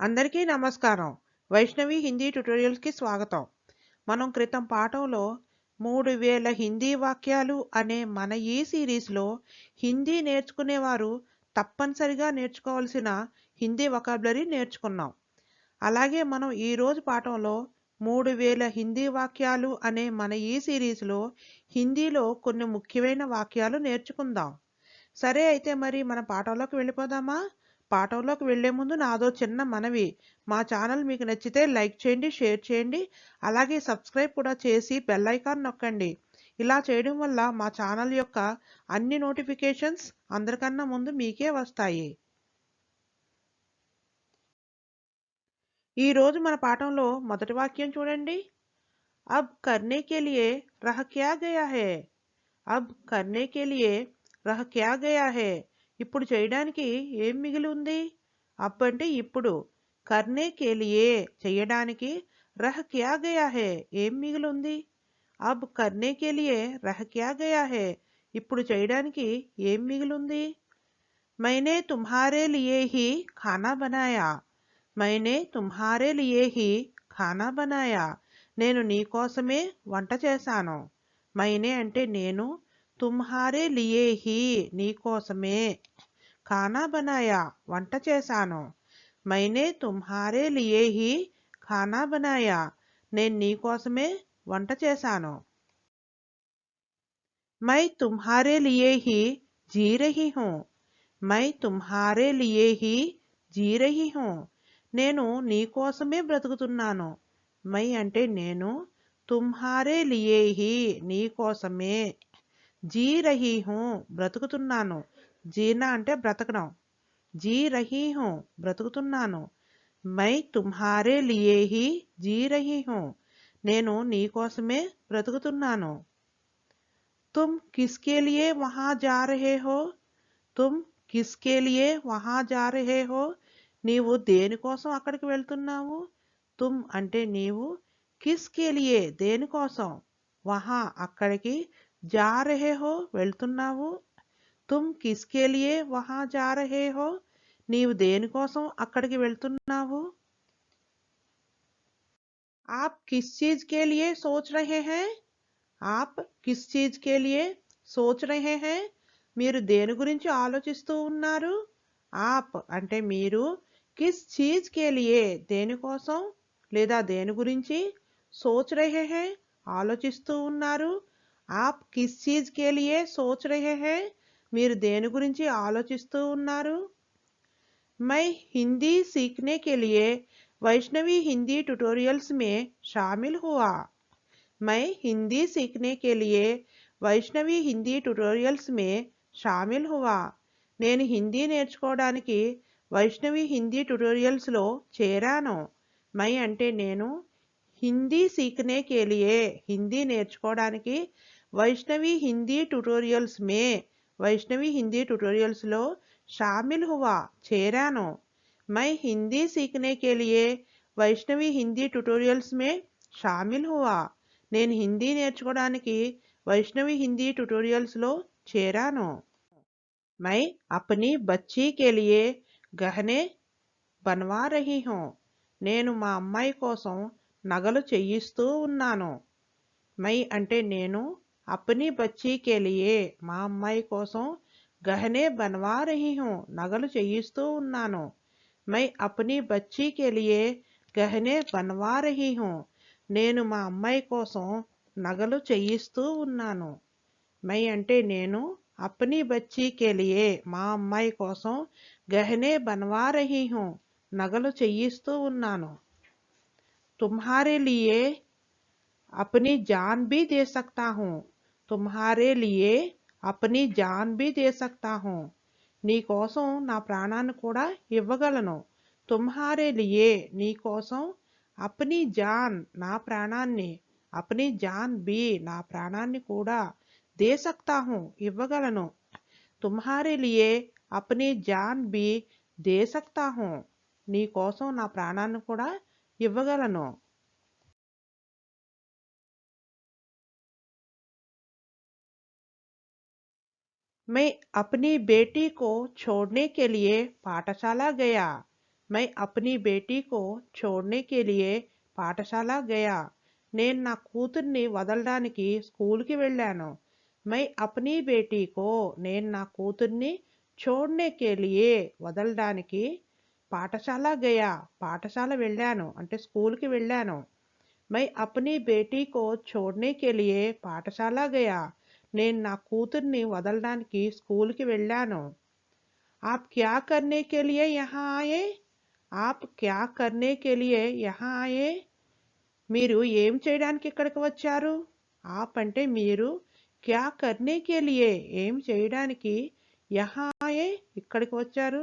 అందరికీ నమస్కారం. వైష్ణవి హిందీ ట్యుటోరియల్స్‌కి స్వాగతం. మనం క్రితం పాఠంలో 3000 హిందీ వాక్యాలు అనే మన ఈ సిరీస్‌లో హిందీ నేర్చుకునేవారు తప్పనిసరిగా నేర్చుకోవాల్సిన హిందీ వొకాబులరీ నేర్చుకున్నాం. అలాగే మనం ఈరోజు పాఠంలో 3000 హిందీ వాక్యాలు అనే మన ఈ సిరీస్‌లో హిందీలో కొన్ని ముఖ్యమైన వాక్యాలు నేర్చుకుందాం. సరే అయితే మరి మన పాఠంలోకి వెళ్ళిపోదామా? పాఠంలోకి వెళ్ళే ముందు నాదో చిన్న మనవి. మా ఛానల్ మీకు నచ్చితే లైక్ చేయండి, షేర్ చేయండి. అలాగే సబ్స్క్రైబ్ కూడా చేసి బెల్ ఐకాన్ నొక్కండి. ఇలా చేయడం వల్ల మా ఛానల్ యొక్క అన్ని నోటిఫికేషన్స్ అందరికన్నా ముందు మీకే వస్తాయి. ఈ రోజు మన పాఠంలో మొదటి వాక్యం చూడండి. अब करने के लिए रह क्या गया है? अब करने के लिए रह क्या गया है? ఇప్పుడు చేయడానికి ఏం మిగిలి ఉంది? అప్ అంటే ఇప్పుడు. కర్నే కే లియే చేయడానికి రహ్ క్యా గయా హే ఏం మిగిలి ఉంది? అబ్ కర్నే కే లియే రహ్ క్యా గయా హే ఇప్పుడు చేయడానికి ఏం మిగిలి ఉంది? मैंने तुम्हारे लिए ही खाना बनाया. मैंने तुम्हारे लिए ही खाना बनाया. నేను నీకోసమే వంట చేశాను. మైనే అంటే నేను, తుమ్హారే లియే హీ నీకోసమే, ఖానా బనాయా వంట చేశాను. మైనే తుమ్హారే లియే హీ ఖానా బనాయా నేను నీకోసమే వంట చేశాను. మై తుమ్హారే లియే హీ జీ రహీ హూ. మై తుమ్హారే లియే హీ జీ రహీ హూ నేను నీకోసమే బ్రతుకుతున్నాను. మై అంటే నేను, తుమ్హారే లియే హీ నీకోసమే, జీ రహీ హూ బ్రతుకుతున్నాను. జీనా అంటే బ్రతకడం. జీ రహీ హూ బ్రతుకుతున్నాను. మై తుమ్హారే లియే హీ జీ రహీ హూ నేను నీకోసమే బ్రతుకుతున్నాను. तुम किसके लिए वहां जा रहे हो? तुम किसके लिए वहां जा रहे हो? నీవు దేనికోసం అక్కడికి వెళ్తున్నావు? తుమ్ అంటే నీవు, కిస్కే లియే దేనికోసం, వహా అక్కడికి, జా రహే హో వెళ్తున్నావు. తుమ్ కిస్కే లియే వహా జా రహే హో నీవు దేనికోసం అక్కడికి వెళ్తున్నావు? आप किस चीज के लिए सोच रहे हैं? आप किस चीज के लिए सोच रहे हैं? మీరు దేని గురించి ఆలోచిస్తూ ఉన్నారు? ఆప్ అంటే మీరు, కిస్ చీజ్ కే లియే దేనికోసం లేదా దేని గురించి, సోచ్ రహే హై ఆలోచిస్తూ ఉన్నారు. ఆప్ కిస్ చీజ్ కే లియే సోచ్ రహే హై మీరు దేని గురించి ఆలోచిస్తూ ఉన్నారు? मैं हिंदी सीखने के लिए वैष्णवी हिंदी ट्यूटोरियल्स में शामिल हुआ. मैं हिंदी सीखने के लिए వైష్ణవి హిందీ ట్యుటోరియల్స్ మే షామిల్ హువా నేను హిందీ నేర్చుకోవడానికి వైష్ణవి హిందీ ట్యుటోరియల్స్లో చేరాను. మై అంటే నేను, హిందీ సీఖనే కే లియే హిందీ నేర్చుకోవడానికి, వైష్ణవి హిందీ ట్యుటోరియల్స్ మే వైష్ణవి హిందీ ట్యుటోరియల్స్లో షామిల్ హువా చేరాను. మై హిందీ సీఖనే కే లియే వైష్ణవి హిందీ ట్యుటోరియల్స్ మే షామిల్ హువా నేను హిందీ నేర్చుకోవడానికి వైష్ణవి హిందీ ట్యుటోరియల్స్లో చేరాను. మై అప్నీ బచ్చీ కే లియే గహనే బన్వా రహీ హూ నేను మా అమ్మాయి కోసం నగలు చేయిస్తూ ఉన్నాను. మై అంటే నేను, అప్నీ బచ్చీ కే లియే మా అమ్మాయి కోసం, గహనే బన్వా రహీ హూ నగలు చేయిస్తూ ఉన్నాను. మై అప్నీ బచ్చీ కే లియే గహనే బన్వా రహీ హూ నేను మా అమ్మాయి కోసం నగలు చేయిస్తూ ఉన్నాను. మై అంటే నేను, అప్నీ బచ్చీ కే లియే మా అమ్మాయి కోసం, గహనే బన్వా రహీ హూ నగలు చేయిస్తూ ఉన్నాను. తుమ్హారే లియే अपनी जान भी दे सकता हूँ. तुम्हारे लिए अपनी जान भी दे सकता हूँ నీ కోసం నా ప్రాణాన్ని కూడా ఇవ్వగలను. తుమ్హారే లియే నీ కోసం, అప్నీ జాన్ నా ప్రాణాన్ని, అప్నీ జాన్ బి నా ప్రాణాన్ని కూడా, దే సక్తా హూ ఇవ్వగలను. తుమ్హారే లియే అప్నీ జాన్ బి దే సక్తా హూ నీ కోసం నా ప్రాణాన్ని కూడా ఇవ్వగలను. मैं अपनी बेटी को छोड़ने के लिए पाठशाला गया. मैं अपनी बेटी को छोड़ने के लिए పాఠశాల गया నేను నా కూతుర్ని వదలడానికి స్కూల్కి వెళ్ళాను मैं अपनी बेटी को నేను నా కూతుర్ని छोड़ने के लिए వదలడానికి పాఠశాల गया పాఠశాల వెళ్ళాను అంటే స్కూల్కి వెళ్ళాను मैं अपनी बेटी को छोड़ने के लिए పాఠశాల गया నేను నా కూతుర్ని వదలడానికి స్కూల్కి వెళ్ళాను आप क्या करने के लिए यहाँ आए आप क्या करने के लिए यहाँ आए మీరు ఏం చేయడానికి ఇక్కడికి వచ్చారు ఆప్ అంటే మీరు క్యా కర్నే కే లియే ఏం చేయడానికి యహా ఆయే ఇక్కడికి వచ్చారు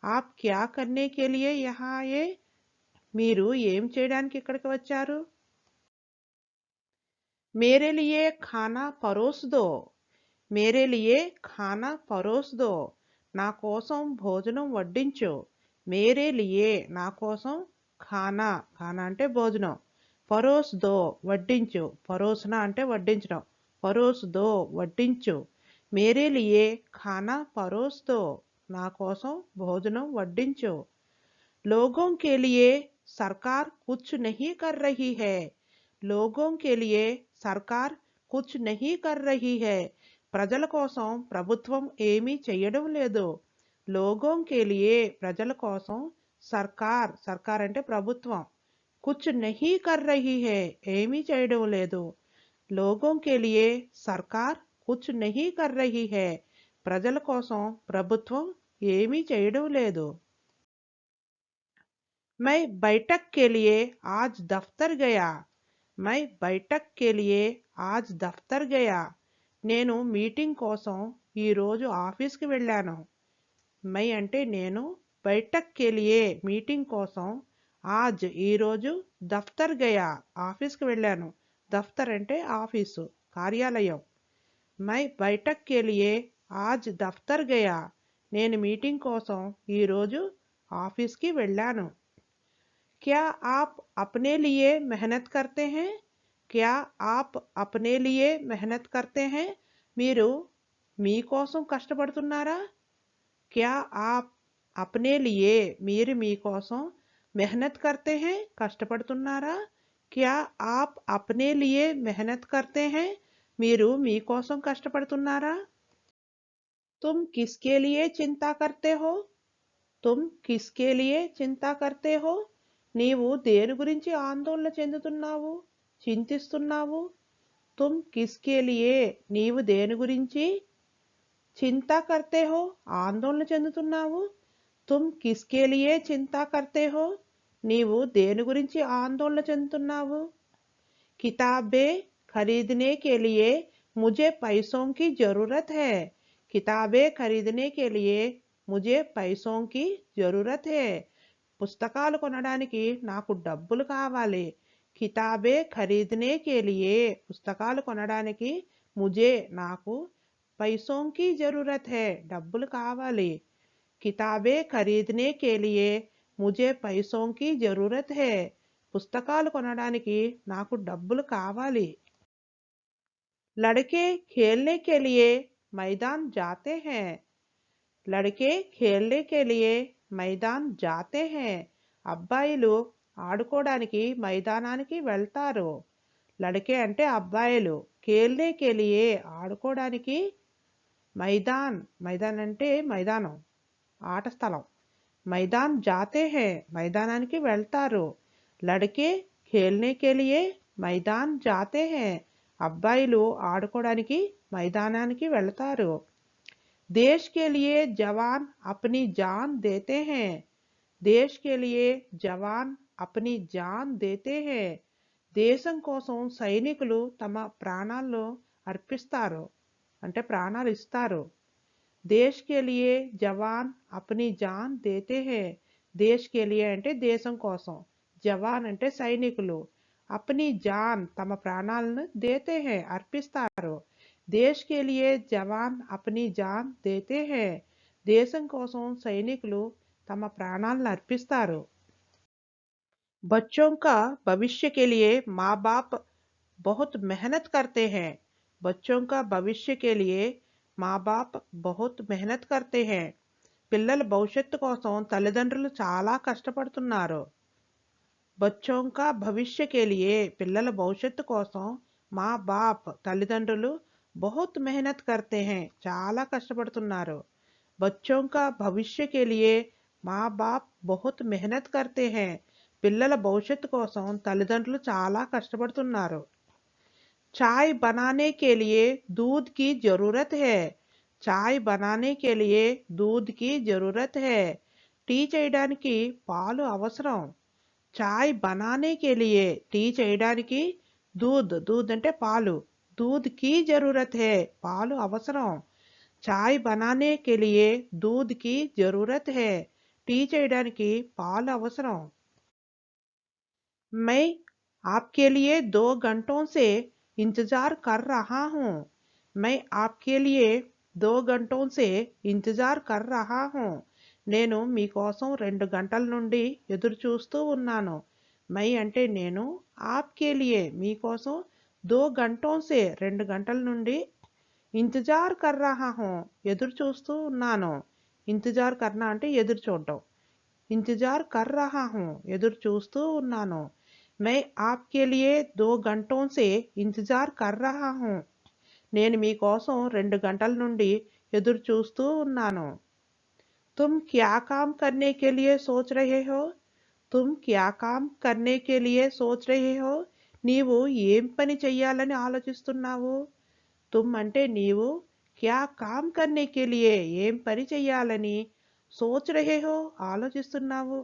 ఆప్ క్యా కర్నే కే లియే యహా ఆయే మీరు ఏం చేయడానికి ఇక్కడికి వచ్చారు మేరే లియే ఖానా పరోస్ దో మేరే లియే ఖానా పరోస్ దో నా కోసం భోజనం వడ్డించు మేరే లియే నా కోసం ఖానా ఖానా అంటే భోజనం పరోస్ దో వడ్డించు పరోసన అంటే వడ్డించడం పరోస్ దో వడ్డించు మేరే లియే ఖానా పరోస్ దో నా కోసం భోజనం వడ్డించు लोगों के लिए सरकार कुछ नहीं कर रही है लोगों के लिए सरकार कुछ नहीं कर रही है ప్రజల కోసం ప్రభుత్వం ఏమీ చేయడం లేదు లోగోం కే లియే ప్రజల కోసం సర్కార్ సర్కార్ అంటే ప్రభుత్వం कुछ नहीं कर रही है ఏమీ చేయడం లేదు लोगों के लिए सरकार कुछ नहीं कर रही है ప్రజల కోసం ప్రభుత్వం ఏమీ చేయడం లేదు मैं बैठक के लिए आज दफ्तर गया मैं बैठक के लिए आज दफ्तर गया నేను మీటింగ్ కోసం ఈరోజు ఆఫీస్కి వెళ్ళాను మై అంటే నేను బైఠక్ కే లియే మీటింగ్ కోసం ఆజ్ ఈరోజు దఫ్తర్ గయా ఆఫీస్కి వెళ్ళాను దఫ్తర్ అంటే ఆఫీసు కార్యాలయం మై బైఠక్ కే లియే ఆజ్ దఫ్తర్ గయా నేను మీటింగ్ కోసం ఈరోజు ఆఫీస్కి వెళ్ళాను क्या आप अपने लिए मेहनत करते हैं क्या आप अपने लिए मेहनत करते हैं మీరు మీకోసం కష్టపడుతున్నారా क्या आप अपने लिए మీరు మీకోసం मेहनत करते हैं కష్టపడుతున్నారా क्या आप अपने लिए मेहनत करते हैं మీరు మీకోసం కష్టపడుతున్నారా तुम किसके लिए चिंता करते हो तुम किसके लिए चिंता करते हो నీవు దేని గురించి ఆందోళన చెందుతున్నావు చింతిస్తున్నావు తుమ్ కిస్కే లియే నీవు దేని గురించి చింతా కర్తే హో ఆందోళన చెందుతున్నావు తుమ్ కిస్కే లియే చింతా కర్తే హో నీవు దేని గురించి ఆందోళన చెందుతున్నావు किताबें खरीदने के लिए मुझे पैसों की ज़रूरत है किताबें खरीदने के लिए मुझे पैसों की ज़रूरत है పుస్తకాలు కొనడానికి నాకు డబ్బులు కావాలి కితాబే ఖరీదనే కే లియే పుస్తకాలు కొనడానికి ముజే నాకు పైసోంకి జరూరత్ హై డబ్బులు కావాలి కితాబే ఖరీదనే కే లియే ముజే పైసోంకి జరూరత్ హై పుస్తకాలు కొనడానికి నాకు డబ్బులు కావాలి लड़के खेलने के लिए मैदान जाते हैं लड़के खेलने के लिए मैदान जाते हैं అబ్బాయిలు ఆడుకోవడానికి మైదానానికి వెళ్తారు లడకే అంటే అబ్బాయిలు ఖేల్నే కే లియే ఆడుకోవడానికి మైదాన్ మైదాన్ అంటే మైదానం ఆట స్థలం మైదాన్ జాతే హే మైదానానికి వెళ్తారు లడకే ఖేల్నే కే లియే మైదాన్ జాతే హే అబ్బాయిలు ఆడుకోవడానికి మైదానానికి వెళ్తారు देश के लिए जवान अपनी जान देते हैं देश के लिए जवान अपनी जान देते हैं దేశం కోసం సైనికులు తమ ప్రాణాలను అర్పిస్తారు అంటే ప్రాణాలు ఇస్తారు దేశ్ కే లియే జవాన్ అప్ని జాన్ దేతే హే దేశ్ కే లియే అంటే దేశం కోసం జవాన్ అంటే సైనికులు అప్ని జాన్ తమ ప్రాణాలను దేతే హే అర్పిస్తారు देश के लिए जवान अपनी जान देते हैं దేశం కోసం సైనికులు తమ ప్రాణాలను అర్పిస్తారు बच्चों का भविष्य के लिए माँ बाप बहुत मेहनत करते हैं बच्चों का भविष्य के लिए माँ बाप बहुत मेहनत करते हैं పిల్లల భవిష్యత్తు కోసం తల్లిదండ్రులు చాలా కష్టపడుతున్నారు. बच्चों का भविष्य के लिए పిల్లల భవిష్యత్తు కోసం మా బాప్ తల్లిదండ్రులు बहुत मेहनत करते हैं చాలా కష్టపడుతున్నారు. बच्चों का भविष्य के लिए माँ बाप बहुत मेहनत करते हैं పిల్లల భవిష్యత్తు కోసం తల్లిదండ్రులు చాలా కష్టపడుతున్నారు. चाय बनाने के लिए दूध की जरूरत है चाय बनाने के लिए दूध की जरूरत है టీ చేయడానికి పాలు అవసరం. చాయ్ బనానే కే లియే టీ చేయడానికి दूध అంటే పాలు. दूध की जरूरत है పాలు అవసరం. చాయ్ బనానే కే లియే दूध की जरूरत है టీ చేయడానికి పాలు అవసరం. मैं आपके लिए 2 घंटों से इंतजार कर रहा हूँ मैं आपके लिए 2 घंटों से इंतजार कर रहा हूँ నేను మీకోసం 2 గంటల నుండి ఎదురు చూస్తూ ఉన్నాను. మై అంటే నేను, ఆప్కే లియే మీకోసం 2 घंटों से 2 గంటల నుండి ఇంతజార్ కర్ రహా హూం ఎదురు చూస్తూ ఉన్నాను. ఇంతజార్ కర్నా అంటే ఎదురు చూడటం. ఇంతజార్ కర్ రహా హూం ఎదురు చూస్తూ ఉన్నాను. మై ఆప్కే లియే 2 घंटों से ఇంతజార్ కర్ రహా హూం నేను మీకోసం 2 గంటల నుండి ఎదురు చూస్తూ ఉన్నాను. तुम क्या काम करने के लिए सोच रहे हो तुम क्या काम करने के लिए सोच रहे हो నీవు ఏం పని చెయ్యాలని ఆలోచిస్తున్నావు. తుమ్ అంటే నీవు, క్యా కామ్ కర్నే కే లియే ఏం పని చెయ్యాలని, సోచ్ రహే హో ఆలోచిస్తున్నావు.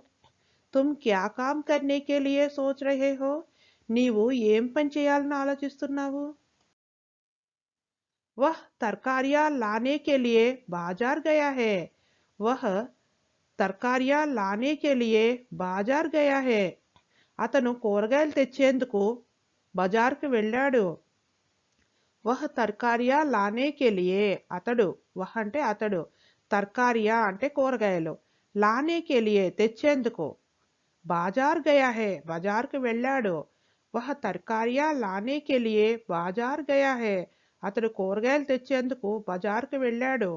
తుమ్ క్యా కామ్ కర్నే కే లియే సోచ్ రహే హో నీవు ఏం పని చేయాలని ఆలోచిస్తున్నావు. వహ్ तरकारियां लाने के लिए बाजार गया है वह तरकारियां लाने के लिए बाजार गया है అతను కూరగాయలు తెచ్చేందుకు బజార్కు వెళ్ళాడు. వహ్ తర్కారియా లానే కే లియే అతడు, వహ్ అంటే అతడు, తర్కారియా అంటే కూరగాయలు, లానే కే లియే తెచ్చేందుకు, బాజార్ గయా హే బజార్కు వెళ్ళాడు. వహ్ తర్కారియా లానే కే లియే బాజార్ గయా హే అతడు కూరగాయలు తెచ్చేందుకు బజార్కు వెళ్ళాడు.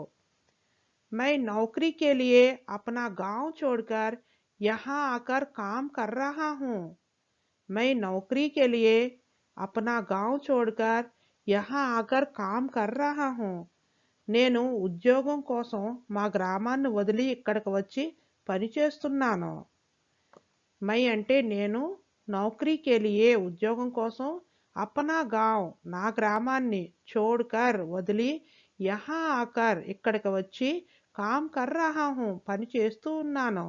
मैं नौकरी के लिए अपना गांव छोड़कर यहाँ आकर काम कर रहा हूँ मैं नौकरी के लिए अपना गांव छोड़कर यहाँ आकर काम कर रहा हूँ నేను ఉద్యోగం కోసం మా గ్రామాన్ని వదిలి ఇక్కడికి వచ్చి పని చేస్తున్నాను. మై అంటే నేను, నౌకరీ కే లియే ఉద్యోగం కోసం, అపనా గావ్ నా గ్రామాన్ని, చోడ్కర్ వదిలి, యహా ఆకర్ ఇక్కడికి వచ్చి, కామ్ కర్ రహా హూం పని చేస్తూ ఉన్నాను.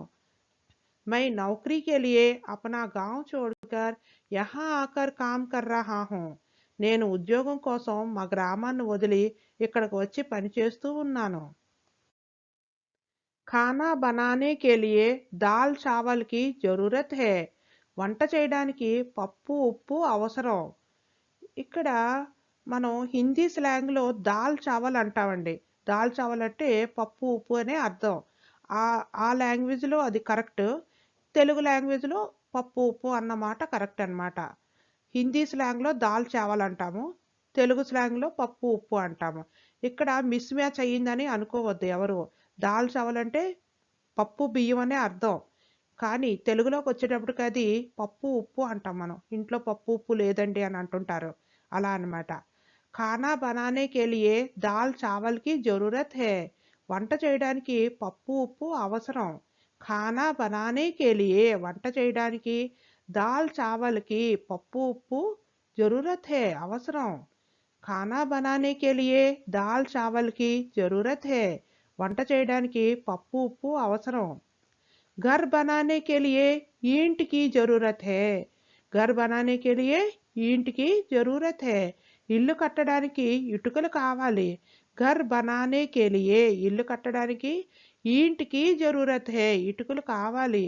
మై నౌకరీ కే లియే అపనా గావ్ చోడ్కర్ యహా ఆకర్ కామ్ కర్ రహా హూం నేను ఉద్యోగం కోసం మా గ్రామాన్ని వదిలి ఇక్కడికి వచ్చి పని చేస్తూ ఉన్నాను. ఖానా బనానే కే లియే దాల్ చావల్ కి జరూరత్ హై వంట చేయడానికి పప్పు ఉప్పు అవసరం. ఇక్కడ మనం హిందీ స్లాంగ్లో దాల్ చావల్ అంటామండి. దాల్ చావల్ అంటే పప్పు ఉప్పు అనే అర్థం. ఆ ఆ లాంగ్వేజ్లో అది కరెక్ట్. తెలుగు లాంగ్వేజ్లో పప్పు ఉప్పు అన్నమాట కరెక్ట్ అన్నమాట. హిందీ స్లాంగ్లో దాల్ చావల్ అంటాము, తెలుగు స్లాంగ్లో పప్పు ఉప్పు అంటాము. ఇక్కడ మిస్ మ్యాచ్ అయ్యిందని అనుకోవద్దు ఎవరు. దాల్ చావల్ అంటే పప్పు బియ్యం అనే అర్థం, కానీ తెలుగులోకి వచ్చేటప్పటికి అది పప్పు ఉప్పు అంటాం మనం. ఇంట్లో పప్పు ఉప్పు లేదండి అని అంటుంటారు, అలా అన్నమాట. ఖానా బనానే కే లియే దాల్ చావల్ కి జరూరత్ హై వంట చేయడానికి పప్పు ఉప్పు అవసరం. ఖానా బనానే కే లియే వంట చేయడానికి, దాల్ చావల్ కి పప్పు ఉప్పు జరూరత్ హై అవసరం. ఖానా బనానే కే లియే దాల్ చావల్ కి జరూరత్ హై వంట చేయడానికి పప్పు ఉప్పు అవసరం. घर बनाने के लिए ईंट की जरूरत है घर बनाने के लिए ईंट की जरूरत है ఇల్లు కట్టడానికి ఇటుకలు కావాలి. ఘర్ బనానే కే లియే ఇల్లు కట్టడానికి, ఈంట్ కి జరూరత్ హై ఇటుకలు కావాలి.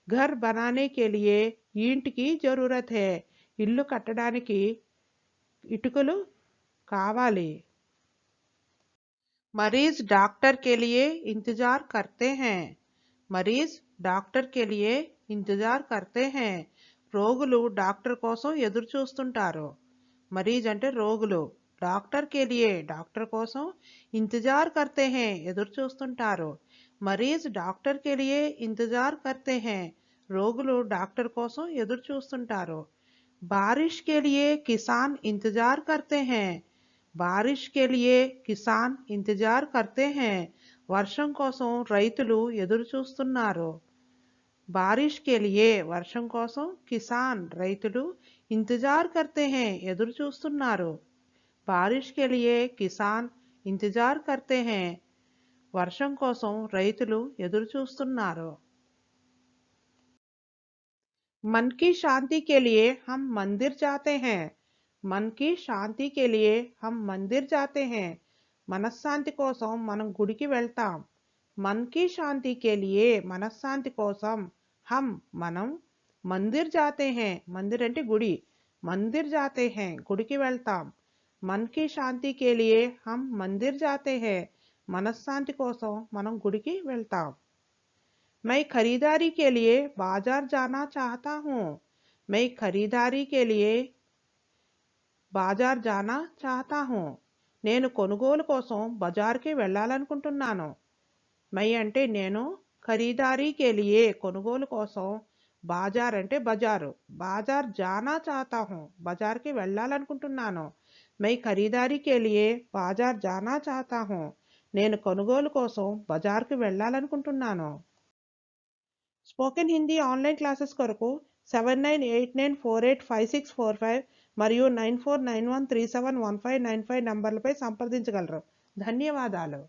ఘర్ బనానే కే లియే ఈంట్ కి జరూరత్ హై ఇల్లు కట్టడానికి ఇటుకలు కావాలి. मरीज डॉक्टर के लिए इंतजार करते हैं మరీజ్ డాక్టర్ కే లియే ఇంతజార్ కర్తే హై రోగులు డాక్టర్ కోసం ఎదురు చూస్తుంటారు. మరీజ్ అంటే రోగులు, డాక్టర్ కే లియే డాక్టర్ కోసం, ఇంతజార్ కర్తే హై ఎదురు చూస్తుంటారు. మరీజ్ డాక్టర్ के लिए इंतजार करते हैं రోగులు డాక్టర్ కోసం ఎదురు చూస్తుంటారు बारिश के लिए किसान इंतजार करते हैं बारिश के लिए किसान इंतजार करते हैं వర్షం కోసం రైతులు ఎదురు చూస్తున్నారు बारिश के लिए వర్షం కోసం కిసాన్ రైతులు ఇంతజార్ करते हैं ఎదురు చూస్తున్నారు बारिश के लिए किसान इंतजार करते हैं వర్షం కోసం రైతులు ఎదురు చూస్తున్నారు मन की शांति के लिए हम मंदिर जाते हैं मन की शांति के लिए हम मंदिर जाते हैं మనశ్శాంతి కోసం మనం గుడికి వెళ్తాం मन की शांति के लिए మనశ్శాంతి కోసం మనం మందిర్ जाते हैं మందిర్ అంటే గుడి మందిర్ जाते हैं గుడికి వెళ్తాం मन की शांति के लिए हम मंदिर जाते हैं మనశ్శాంతి కోసం మనం గుడికి వెళ్తాం मैं खरीदारी के लिए बाजार जाना चाहता हूँ मैं खरीदारी के लिए बाजार जाना चाहता हूँ నేను కొనుగోలు కోసం బజార్కి వెళ్ళాలనుకుంటున్నాను మై అంటే నేను ఖరీదారీ కే లియే కొనుగోలు కోసం బాజార్ అంటే బజారు బాజార్ జానా చాతా హూ బజార్కి వెళ్ళాలనుకుంటున్నాను my ఖరీదారీ K Liye బాజార్ Jana చాతా who నేను కొనుగోలు కోసం బజార్కి వెళ్ళాలనుకుంటున్నాను స్పోకెన్ హిందీ ఆన్లైన్ క్లాసెస్ కొరకు 7989485645 మరియు 9491371595 నంబర్లపై సంప్రదించగలరు ధన్యవాదాలు